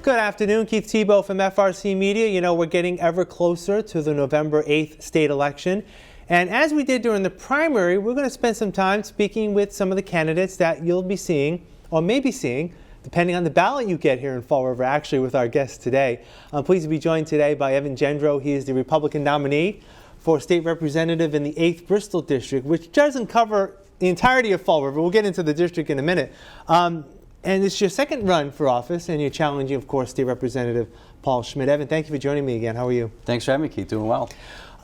Good afternoon, Keith Tebow from FRC Media. You know, we're getting ever closer to the November 8th state election. And as we did during the primary, we're going to spend some time speaking with some of the candidates that you'll be seeing, or maybe seeing, depending on the ballot you get here in Fall River, actually with our guest today. I'm pleased to be joined today by Evan Gendreau. He is the Republican nominee for state representative in the 8th Bristol district, which doesn't cover the entirety of Fall River. We'll get into the district in a minute. And it's your second run for office, and you're challenging, of course, State Representative Paul Schmid. Evan, thank you for joining me again. How are you? Thanks for having me, Keith. Doing well.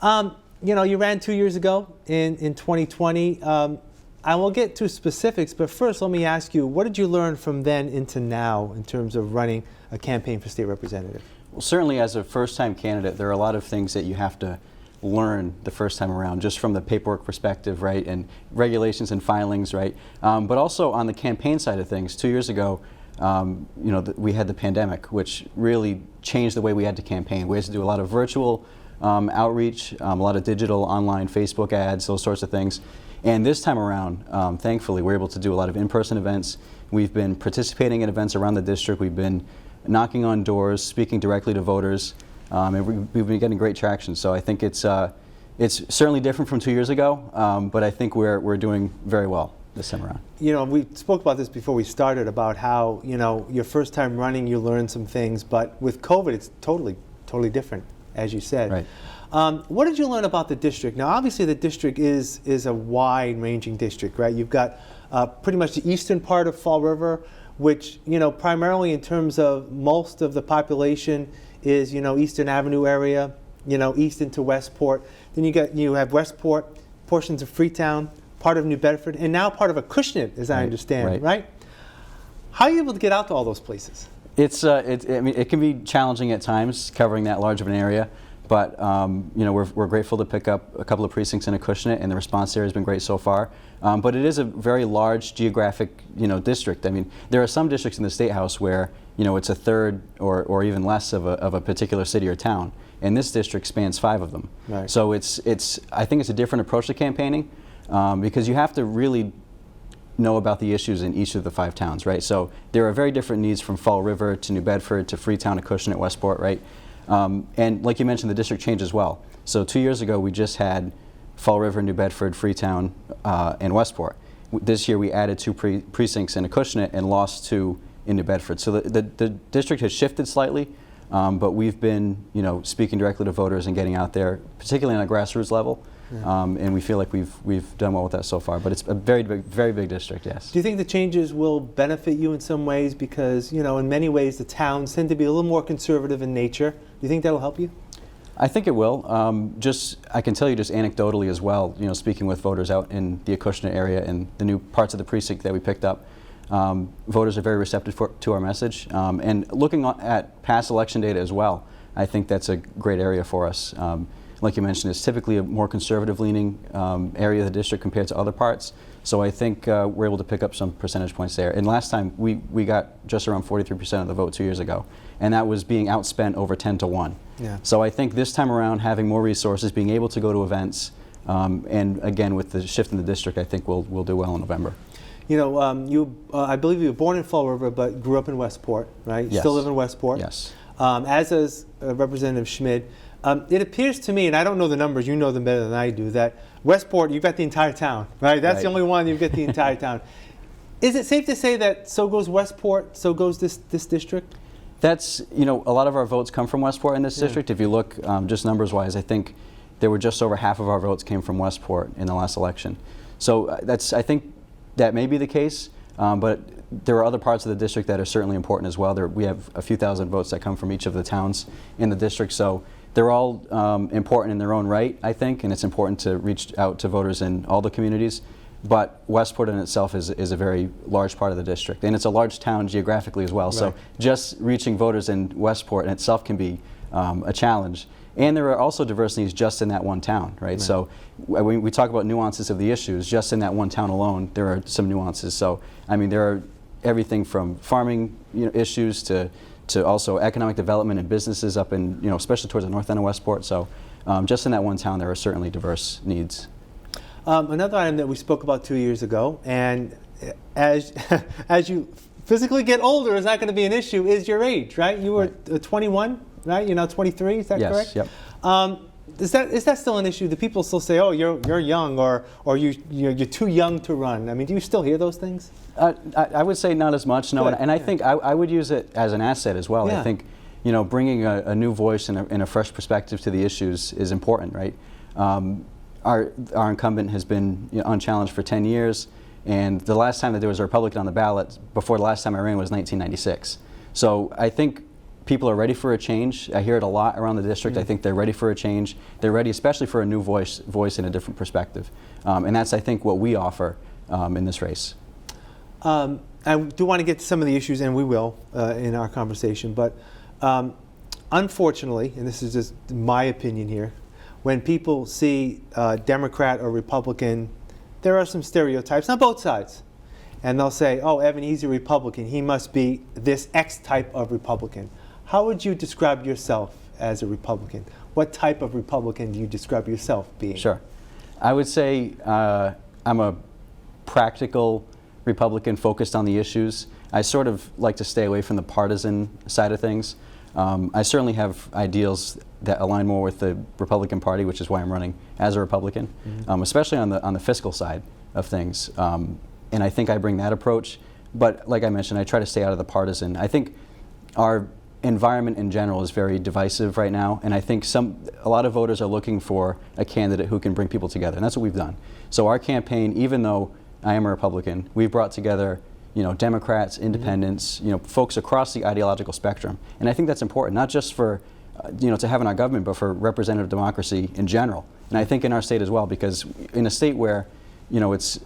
You know, you ran 2 years ago in 2020. I will get to specifics, but first let me ask you, what did you learn from then into now in terms of running a campaign for state representative? Well, certainly as a first-time candidate, there are a lot of things that you have to learn the first time around, just from the paperwork perspective, right, and regulations and filings, right, but also on the campaign side of things. 2 years ago, you know, we had the pandemic, which really changed the way we had to campaign. We had to do a lot of virtual outreach, a lot of digital, online, Facebook ads, those sorts of things. And this time around, thankfully, we're able to do a lot of in-person events. We've been participating in events around the district. We've been knocking on doors, speaking directly to voters. And we've been getting great traction, so I think it's certainly different from 2 years ago, but I think we're doing very well this time around. You know, we spoke about this before we started about how, you know, your first time running, you learn some things, but with COVID, it's totally different, as you said. Right. What did you learn about the district? Now, obviously, the district is a wide-ranging district, right? You've got pretty much the eastern part of Fall River, which, you know, primarily in terms of most of the population is, you know, Eastern Avenue area, you know, east into Westport. Then you have Westport, portions of Freetown, part of New Bedford, and now part of Acushnet, as I understand, right? How are you able to get out to all those places? I mean, it can be challenging at times covering that large of an area, but you know, we're grateful to pick up a couple of precincts in Acushnet, and the response there has been great so far. But it is a very large geographic, you know, district. I mean, there are some districts in the State House where, you know, it's a third or even less of a particular city or town, and this district spans 5 of them. Right. So I think it's a different approach to campaigning because you have to really know about the issues in each of the 5 towns, right? So there are very different needs from Fall River to New Bedford to Freetown, Acushnet, Westport, right? And like you mentioned, the district changed as well. So 2 years ago, we just had Fall River, New Bedford, Freetown, and Westport. This year, we added 2 precincts in Acushnet and lost 2 in New Bedford. So the district has shifted slightly, but we've been, you know, speaking directly to voters and getting out there, particularly on a grassroots level. Yeah. And we feel like we've done well with that so far. But it's a very big district, yes. Do you think the changes will benefit you in some ways? Because, you know, in many ways, the towns tend to be a little more conservative in nature. Do you think that'll help you? I think it will. I can tell you just anecdotally as well, you know, speaking with voters out in the Acushnet area and the new parts of the precinct that we picked up, voters are very receptive to our message. And looking at past election data as well, I think that's a great area for us. Like you mentioned, it's typically a more conservative-leaning area of the district compared to other parts. So I think we're able to pick up some percentage points there. And last time, we got just around 43% of the vote 2 years ago. And that was being outspent over 10-1. Yeah. So I think this time around, having more resources, being able to go to events, and again, with the shift in the district, I think we'll do well in November. You know, I believe you were born in Fall River, but grew up in Westport, right? Yes. Still live in Westport. Yes. As does Representative Schmid. It appears to me, and I don't know the numbers, you know them better than I do, that Westport, you've got the entire town, right? That's the only one, you've got the entire town. Is it safe to say that so goes Westport, so goes this district? That's, you know, a lot of our votes come from Westport in this district. If you look just numbers-wise, I think there were just over half of our votes came from Westport in the last election. So I think that may be the case, but there are other parts of the district that are certainly important as well. We have a few thousand votes that come from each of the towns in the district, so they're all important in their own right, I think, and it's important to reach out to voters in all the communities. But Westport in itself is a very large part of the district, and it's a large town geographically as well. Right. So just reaching voters in Westport in itself can be a challenge. And there are also diverse needs just in that one town, right? So when we talk about nuances of the issues, just in that one town alone, there are some nuances. So, I mean, there are everything from farming, you know, issues to also economic development and businesses up in, you know, especially towards the north end of Westport. So just in that one town, there are certainly diverse needs. Another item that we spoke about 2 years ago, and as you physically get older is not going to be an issue is your age, right? You were 21, right? You're now 23, is that correct? Yes, yep. Is that still an issue? Do people still say, oh, you're young, or you're too young to run? I mean, do you still hear those things? I would say not as much, no. Good. And I think I would use it as an asset as well. Yeah. I think, bringing a new voice and a fresh perspective to the issues is important, right? Our incumbent has been unchallenged for 10 years, and the last time that there was a Republican on the ballot, before the last time I ran, was 1996. So I think people are ready for a change. I hear it a lot around the district. I think they're ready for a change. They're ready especially for a new voice and a different perspective. And that's, I think, what we offer in this race. I do want to get to some of the issues, and we will in our conversation, but unfortunately, and this is just my opinion here, when people see Democrat or Republican, there are some stereotypes on both sides. And they'll say, oh, Evan, he's a Republican. He must be this X type of Republican. How would you describe yourself as a Republican? What type of Republican do you describe yourself being? Sure. I would say I'm a practical Republican focused on the issues. I sort of like to stay away from the partisan side of things. I certainly have ideals that align more with the Republican Party, which is why I'm running as a Republican, especially on the fiscal side of things. And I think I bring that approach. But like I mentioned, I try to stay out of the partisan. I think our environment in general is very divisive right now, and I think a lot of voters are looking for a candidate who can bring people together, and that's what we've done. So our campaign, even though I am a Republican, we've brought together Democrats, independents, folks across the ideological spectrum. And I think that's important, not just for to have in our government, but for representative democracy in general. And I think in our state as well, because in a state where it's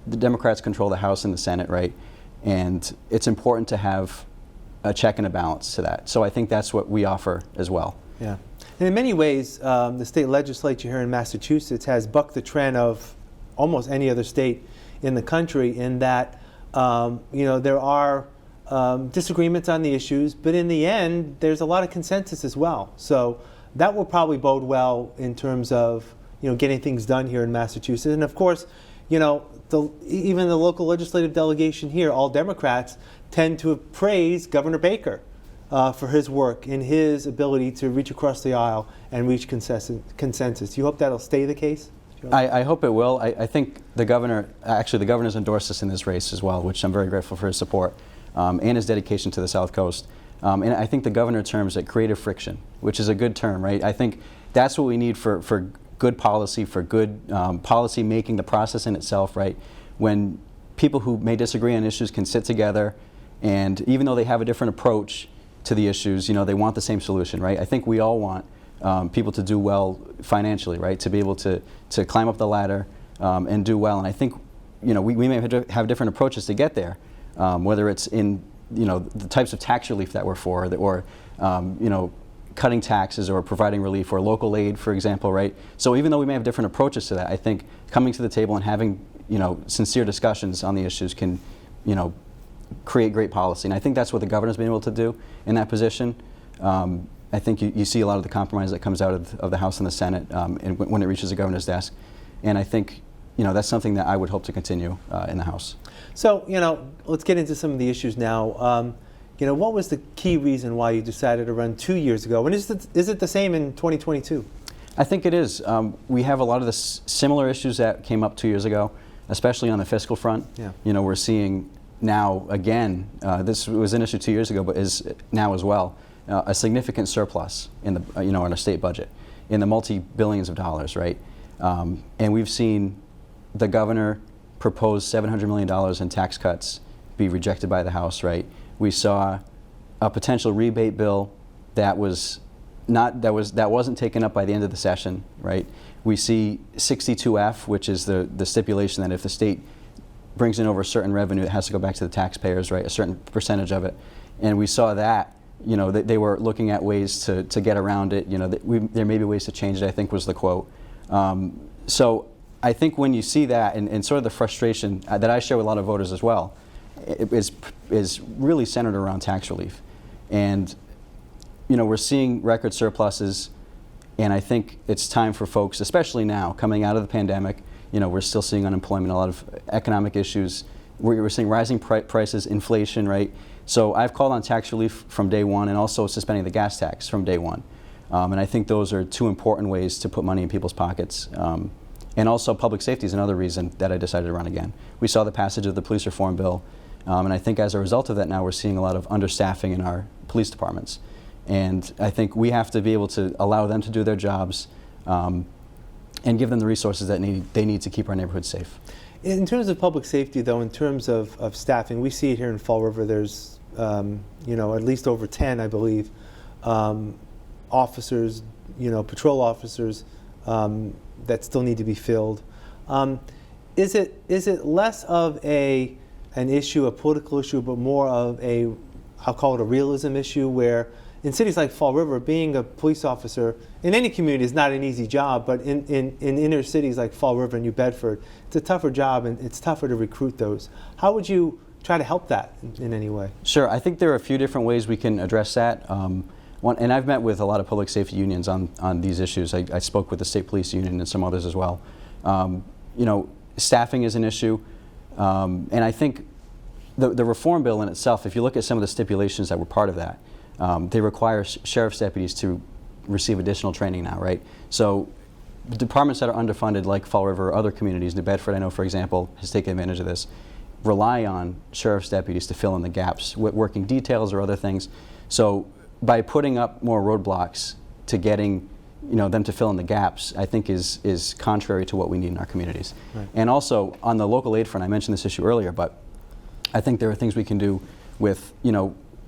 the Democrats control the House and the Senate, right? And it's important to have a check and a balance to that. So I think that's what we offer as well. Yeah. And in many ways, the state legislature here in Massachusetts has bucked the trend of almost any other state in the country in that there are disagreements on the issues, but in the end, there's a lot of consensus as well. So that will probably bode well in terms of getting things done here in Massachusetts. And of course, even the local legislative delegation here, all Democrats, tend to praise Governor Baker for his work and his ability to reach across the aisle and reach consensus. You hope that'll stay the case? I hope it will. I think the governor's endorsed us in this race as well, which I'm very grateful for his support and his dedication to the South Coast. And I think the governor terms it creative friction, which is a good term, right? I think that's what we need for good policy, for good policy making, the process in itself, right? When people who may disagree on issues can sit together, and even though they have a different approach to the issues, they want the same solution, right? I think we all want people to do well financially, right? To be able to climb up the ladder and do well. And I think, we may have different approaches to get there, whether it's in, the types of tax relief that we're for, or cutting taxes or providing relief or local aid, for example, right? So even though we may have different approaches to that, I think coming to the table and having, sincere discussions on the issues can, create great policy. And I think that's what the governor's been able to do in that position. I think you see a lot of the compromise that comes out of the House and the Senate and when it reaches the governor's desk. And I think, that's something that I would hope to continue in the House. So, let's get into some of the issues now. What was the key reason why you decided to run 2 years ago? And is it the same in 2022? I think it is. We have a lot of the similar issues that came up 2 years ago, especially on the fiscal front. Yeah. We're seeing now, again, this was an issue 2 years ago, but is now as well, a significant surplus in the in our state budget, in the multi-billions of dollars, right? And we've seen the governor propose $700 million in tax cuts be rejected by the House, right? We saw a potential rebate bill that wasn't taken up by the end of the session, right? We see 62F, which is the stipulation that if the state brings in over a certain revenue, it has to go back to the taxpayers, right? A certain percentage of it. And we saw that, they were looking at ways to get around it. There may be ways to change it, I think was the quote. So I think when you see that and sort of the frustration that I share with a lot of voters as well, is really centered around tax relief. And, we're seeing record surpluses, and I think it's time for folks, especially now, coming out of the pandemic, we're still seeing unemployment, a lot of economic issues We're seeing rising prices, inflation, right? So I've called on tax relief from day one and also suspending the gas tax from day one. And I think those are two important ways to put money in people's pockets. And also public safety is another reason that I decided to run again. We saw the passage of the police reform bill, and I think as a result of that now we're seeing a lot of understaffing in our police departments. And I think we have to be able to allow them to do their jobs and give them the resources that they need to keep our neighborhoods safe. In terms of public safety, though, in terms of staffing, we see it here in Fall River. There's, at least over 10, I believe, officers, patrol officers that still need to be filled. Is it less of an issue, a political issue, but more of I'll call it a realism issue, where in cities like Fall River, being a police officer in any community is not an easy job, but in inner cities like Fall River and New Bedford, it's a tougher job and it's tougher to recruit those. How would you try to help that in any way? Sure, I think there are a few different ways we can address that. And I've met with a lot of public safety unions on these issues. I spoke with the state police union and some others as well. Staffing is an issue, and I think the reform bill in itself, if you look at some of the stipulations that were part of that, they require sheriff's deputies to receive additional training now, right? So departments that are underfunded, like Fall River or other communities, New Bedford, I know, for example, has taken advantage of this, rely on sheriff's deputies to fill in the gaps, working details or other things. So by putting up more roadblocks to getting them to fill in the gaps, I think is contrary to what we need in our communities. Right. And also on the local aid front, I mentioned this issue earlier, but I think there are things we can do with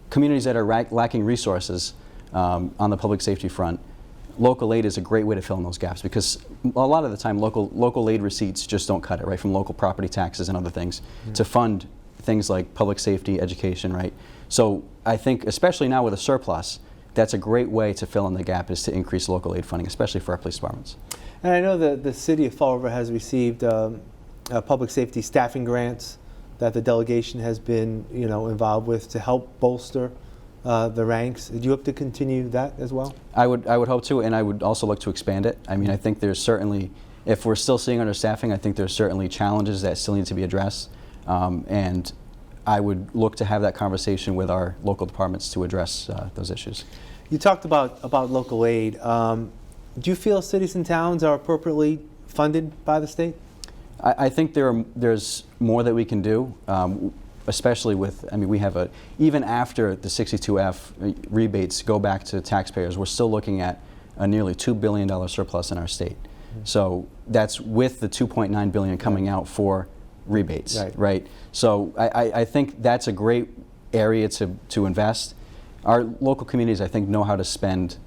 communities that are lacking resources on the public safety front. Local aid is a great way to fill in those gaps, because a lot of the time local aid receipts just don't cut it, right, from local property taxes and other things to fund things like public safety, education, right? So I think, especially now with a surplus, that's a great way to fill in the gap, is to increase local aid funding, especially for our police departments. And I know that the city of Fall River has received public safety staffing grants that the delegation has been involved with to help bolster the ranks. Do you hope to continue that as well? I would hope to, and I would also look to expand it. I mean, I think there's certainly, if we're still seeing understaffing, I think there's certainly challenges that still need to be addressed, and I would look to have that conversation with our local departments to address those issues. You talked about local aid. Do you feel cities and towns are appropriately funded by the state? I think there's more that we can do, especially with, we have even after the 62F rebates go back to taxpayers, we're still looking at a nearly $2 billion surplus in our state. Mm-hmm. So that's with the $2.9 billion coming out for rebates, right? So I think that's a great area to invest. Our local communities, I think, know how to spend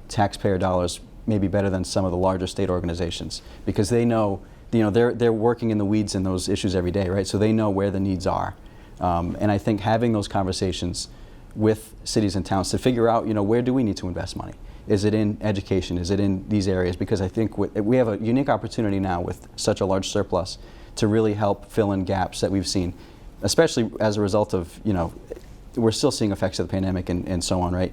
taxpayer dollars maybe better than some of the larger state organizations, because they know, they're working in the weeds in those issues every day, right? So they know where the needs are. And I think having those conversations with cities and towns to figure out, where do we need to invest money? Is it in education? Is it in these areas? Because I think we have a unique opportunity now with such a large surplus to really help fill in gaps that we've seen, especially as a result of, we're still seeing effects of the pandemic and so on, right?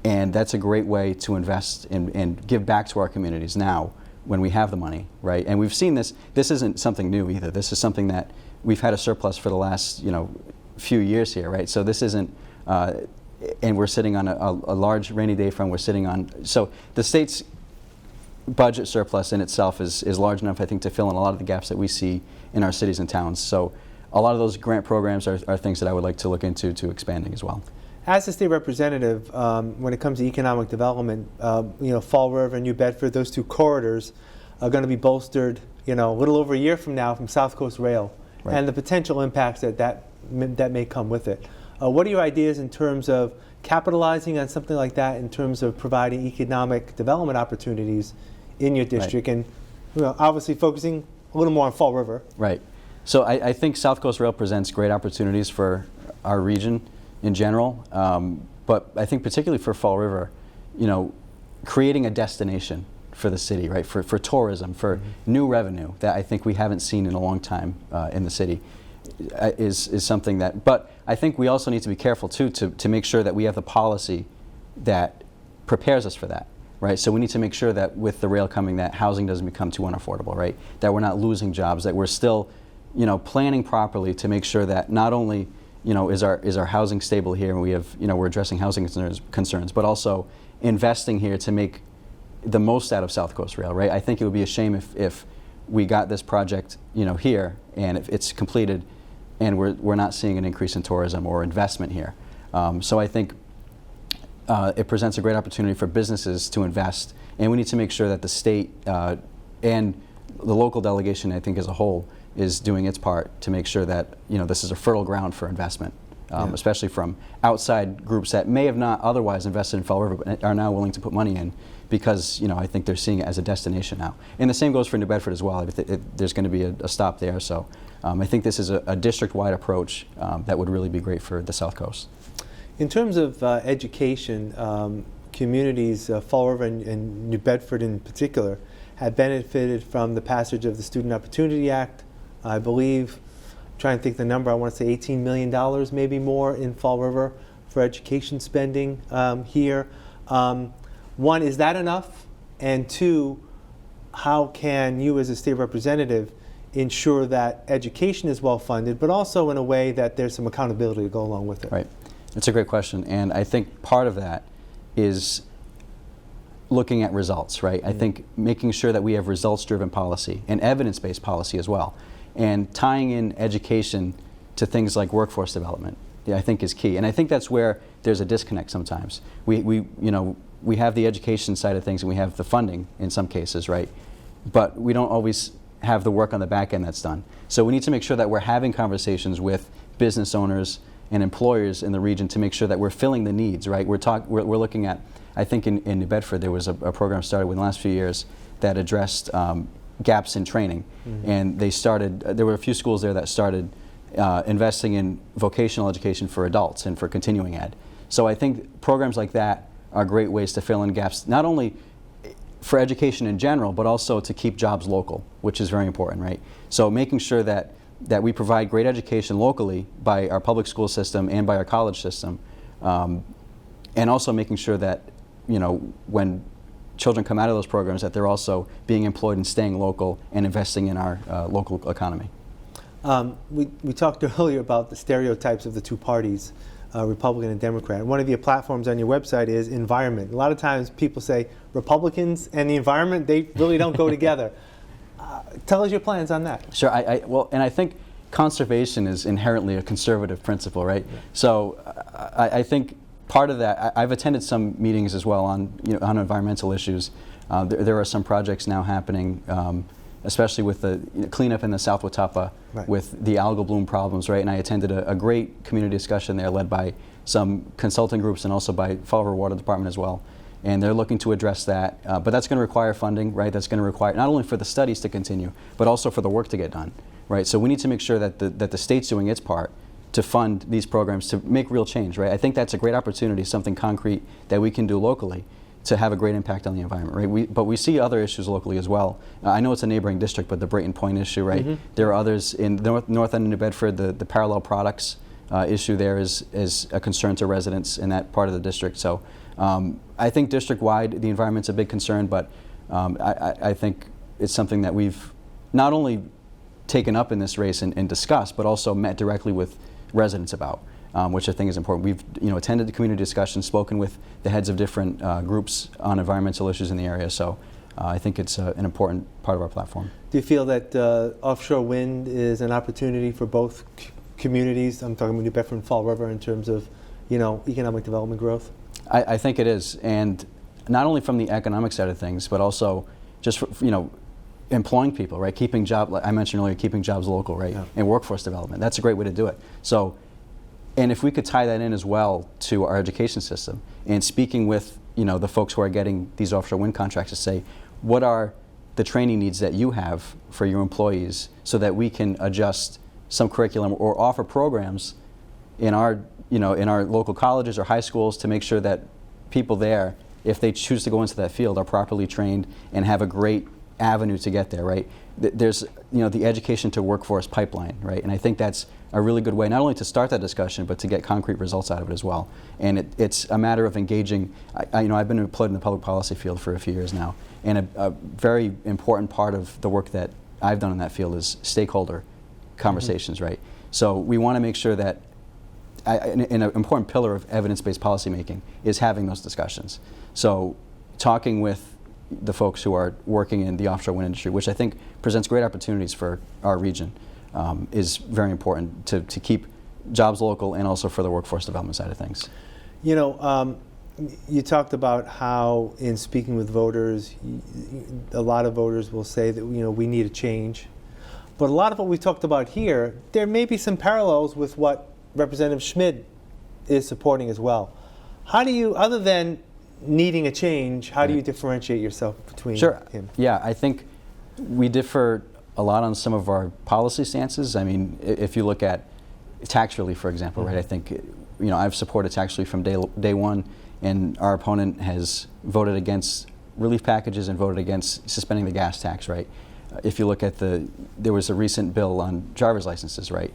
And that's a great way to invest and give back to our communities now when we have the money, right? And we've seen this isn't something new either. This is something that we've had a surplus for the last, few years here, right? So this isn't, and we're sitting on a large rainy day fund, we're sitting on, so the state's budget surplus in itself is large enough, I think, to fill in a lot of the gaps that we see in our cities and towns. So a lot of those grant programs are things that I would like to look into expanding as well. As a state representative, when it comes to economic development, Fall River and New Bedford, those two corridors are going to be bolstered, a little over a year from now from South Coast Rail, right, and the potential impacts that may come with it. What are your ideas in terms of capitalizing on something like that, in terms of providing economic development opportunities in your district, right, and obviously focusing a little more on Fall River? Right. So I think South Coast Rail presents great opportunities for our region in general, but I think particularly for Fall River, creating a destination for the city, right, for tourism, for new revenue that I think we haven't seen in a long time in the city is something that, but I think we also need to be careful too to make sure that we have the policy that prepares us for that, right? So we need to make sure that with the rail coming, that housing doesn't become too unaffordable, right? That we're not losing jobs, that we're still planning properly to make sure that not only is our housing stable here, and we have we're addressing housing concerns, but also investing here to make the most out of South Coast Rail, right? I think it would be a shame if we got this project here and if it's completed and we're not seeing an increase in tourism or investment here. So I think it presents a great opportunity for businesses to invest, and we need to make sure that the state and the local delegation, I think as a whole, is doing its part to make sure that this is a fertile ground for investment, especially from outside groups that may have not otherwise invested in Fall River but are now willing to put money in because I think they're seeing it as a destination now. And the same goes for New Bedford as well. There's going to be a stop there, so I think this is a district-wide approach that would really be great for the South Coast. In terms of education, communities, Fall River and New Bedford in particular, have benefited from the passage of the Student Opportunity Act. I believe, I'm trying to think the number, I want to say $18 million, maybe more, in Fall River for education spending here. One, is that enough? And two, how can you as a state representative ensure that education is well funded, but also in a way that there's some accountability to go along with it? Right. That's a great question. And I think part of that is looking at results, right? I think making sure that we have results-driven policy and evidence-based policy as well. And tying in education to things like workforce development, I think is key. And I think that's where there's a disconnect sometimes. We have the education side of things and we have the funding in some cases, right? But we don't always have the work on the back end that's done. So we need to make sure that we're having conversations with business owners and employers in the region to make sure that we're filling the needs, right? We're looking at, I think in New Bedford there was a program started within the last few years that addressed gaps in training. And there were a few schools there that started investing in vocational education for adults and for continuing ed. So I think programs like that are great ways to fill in gaps, not only for education in general, but also to keep jobs local, which is very important, right? So making sure that we provide great education locally by our public school system and by our college system, and also making sure that when children come out of those programs that they're also being employed and staying local and investing in our local economy. We talked earlier about the stereotypes of the two parties, Republican and Democrat. One of your platforms on your website is environment. A lot of times people say Republicans and the environment, they really don't go together. Tell us your plans on that. Sure. Well, and I think conservation is inherently a conservative principle, right? Yeah. So I think part of that, I've attended some meetings as well on environmental issues. There are some projects now happening, especially with the cleanup in the South Watauga, right, with the algal bloom problems, right? And I attended a great community discussion there led by some consulting groups and also by Fall River Water Department as well. And they're looking to address that, but that's going to require funding, right? That's going to require not only for the studies to continue, but also for the work to get done, right? So we need to make sure that the state's doing its part to fund these programs to make real change, right? I think that's a great opportunity, something concrete that we can do locally to have a great impact on the environment, right? But we see other issues locally as well. I know it's a neighboring district, but the Brayton Point issue, right? Mm-hmm. There are others in the north end of New Bedford. The parallel products issue there is a concern to residents in that part of the district. So I think district-wide, the environment's a big concern, but I think it's something that we've not only taken up in this race and discussed, but also met directly with residents about, which I think is important. We've attended the community discussions, spoken with the heads of different groups on environmental issues in the area, so I think it's an important part of our platform. Do you feel that offshore wind is an opportunity for both communities? I'm talking about New Bedford and Fall River in terms of economic development growth. I think it is, and not only from the economic side of things, but also just for, employing people, right? Keeping jobs, like I mentioned earlier, keeping jobs local, right? Yeah. And workforce development. That's a great way to do it. So, and if we could tie that in as well to our education system and speaking with, the folks who are getting these offshore wind contracts to say, what are the training needs that you have for your employees so that we can adjust some curriculum or offer programs in our local colleges or high schools to make sure that people there, if they choose to go into that field, are properly trained and have a great avenue to get there, right? There's, the education to workforce pipeline, right? And I think that's a really good way, not only to start that discussion, but to get concrete results out of it as well. And it's a matter of engaging. I've been employed in the public policy field for a few years now, and a very important part of the work that I've done in that field is stakeholder conversations, right? So we want to make sure that an important pillar of evidence-based policymaking is having those discussions. So talking with the folks who are working in the offshore wind industry, which I think presents great opportunities for our region, is very important to keep jobs local and also for the workforce development side of things. You know, you talked about how in speaking with voters, a lot of voters will say that, you know, we need a change. But a lot of what we talked about here, there may be some parallels with what Representative Schmid is supporting as well. How do you, other than needing a change, how do you differentiate yourself between him? Yeah, I think we differ a lot on some of our policy stances. I mean, if you look at tax relief, for example, right? I think, you know, I've supported tax relief from day one, and our opponent has voted against relief packages and voted against suspending the gas tax, right? If you look at there was a recent bill on driver's licenses, right,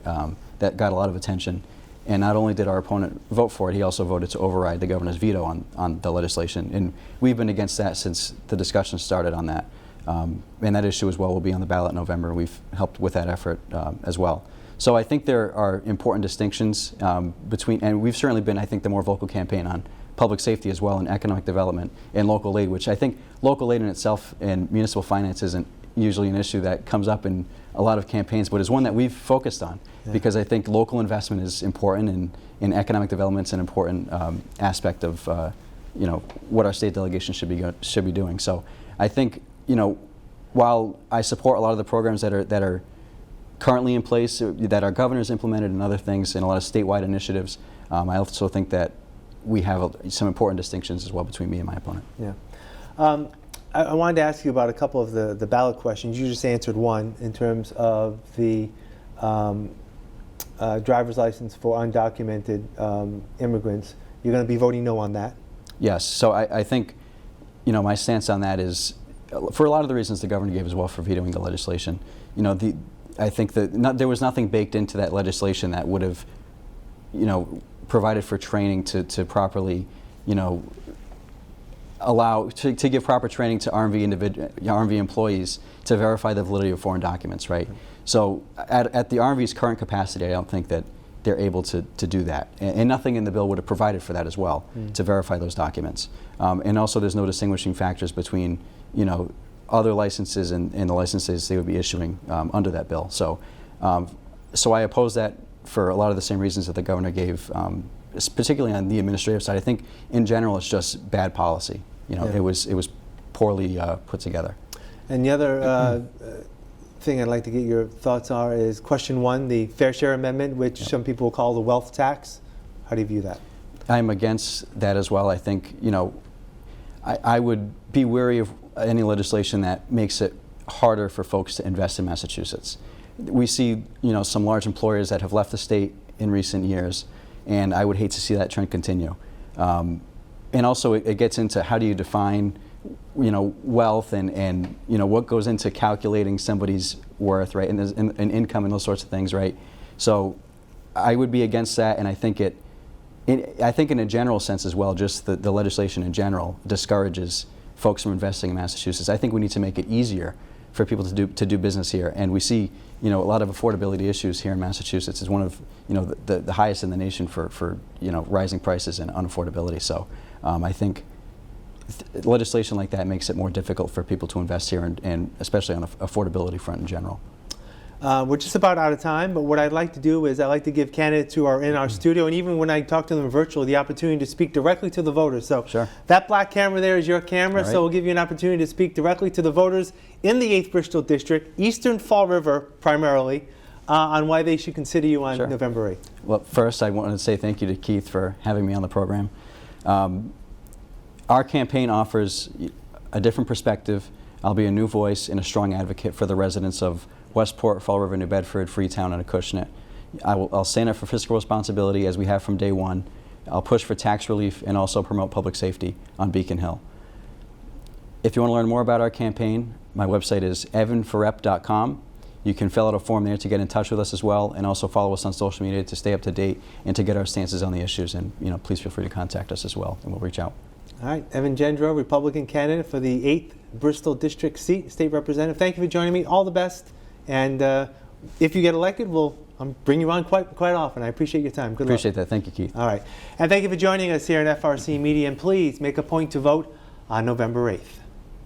that got a lot of attention. And not only did our opponent vote for it, he also voted to override the governor's veto on the legislation. And we've been against that since the discussion started on that. And that issue as well will be on the ballot in November. We've helped with that effort as well. So I think there are important distinctions between, and we've certainly been, I think, the more vocal campaign on public safety as well, and economic development and local aid, which I think local aid in itself and municipal finance isn't usually an issue that comes up in a lot of campaigns, but is one that we've focused on because I think local investment is important, and economic development is an important aspect of you know, what our state delegation should be doing. So I think, you know, while I support a lot of the programs that are currently in place, that our governor's implemented and other things, and a lot of statewide initiatives, I also think that we have some important distinctions as well between me and my opponent. Yeah. I wanted to ask you about a couple of the ballot questions. You just answered one in terms of the driver's license for undocumented immigrants. You're going to be voting no on that? Yes. So I think, you know, my stance on that is, for a lot of the reasons the governor gave as well for vetoing the legislation, you know, I think that there was nothing baked into that legislation that would have, you know, provided for training to properly, you know, to give proper training to RMV employees to verify the validity of foreign documents, right? So at the RMV's current capacity, I don't think that they're able to do that. And nothing in the bill would have provided for that as well, to verify those documents. And also there's no distinguishing factors between, you know, other licenses and the licenses they would be issuing under that bill. So, so I oppose that for a lot of the same reasons that the governor gave, particularly on the administrative side. I think in general it's just bad policy. You know, it was poorly put together. And the other thing I'd like to get your thoughts on is question one, the Fair Share Amendment, which some people will call the wealth tax. How do you view that? I'm against that as well. I think, you know, I would be wary of any legislation that makes it harder for folks to invest in Massachusetts. We see, you know, some large employers that have left the state in recent years, and I would hate to see that trend continue. And also it gets into how do you define, you know, wealth and you know, what goes into calculating somebody's worth, right, and income and those sorts of things, right? So I would be against that, and I think I think in a general sense as well, just the legislation in general discourages folks from investing in Massachusetts. I think we need to make it easier for people to do business here, and we see, you know, a lot of affordability issues here in Massachusetts. Is one of, you know, the highest in the nation for you know, rising prices and unaffordability. So I think legislation like that makes it more difficult for people to invest here, and especially on the affordability front in general. We're just about out of time, but what I'd like to do is I'd like to give candidates who are in our studio, and even when I talk to them virtually, the opportunity to speak directly to the voters. So that black camera there is your camera, so we'll give you an opportunity to speak directly to the voters in the 8th Bristol District, Eastern Fall River primarily, on why they should consider you on November 8th. Well, first I want to say thank you to Keith for having me on the program. Our campaign offers a different perspective. I'll be a new voice and a strong advocate for the residents of Westport, Fall River, New Bedford, Freetown, and Acushnet. I'll stand up for fiscal responsibility as we have from day one. I'll push for tax relief and also promote public safety on Beacon Hill. If you want to learn more about our campaign, my website is evanforrep.com. You can fill out a form there to get in touch with us as well, and also follow us on social media to stay up to date and to get our stances on the issues. And, you know, please feel free to contact us as well, and we'll reach out. All right, Evan Gendreau, Republican candidate for the 8th Bristol District seat, State Representative. Thank you for joining me. All the best, and if you get elected, we'll bring you on quite often. I appreciate your time. Good luck. Appreciate that. Thank you, Keith. All right. And thank you for joining us here in FRC Media. And please make a point to vote on November 8th.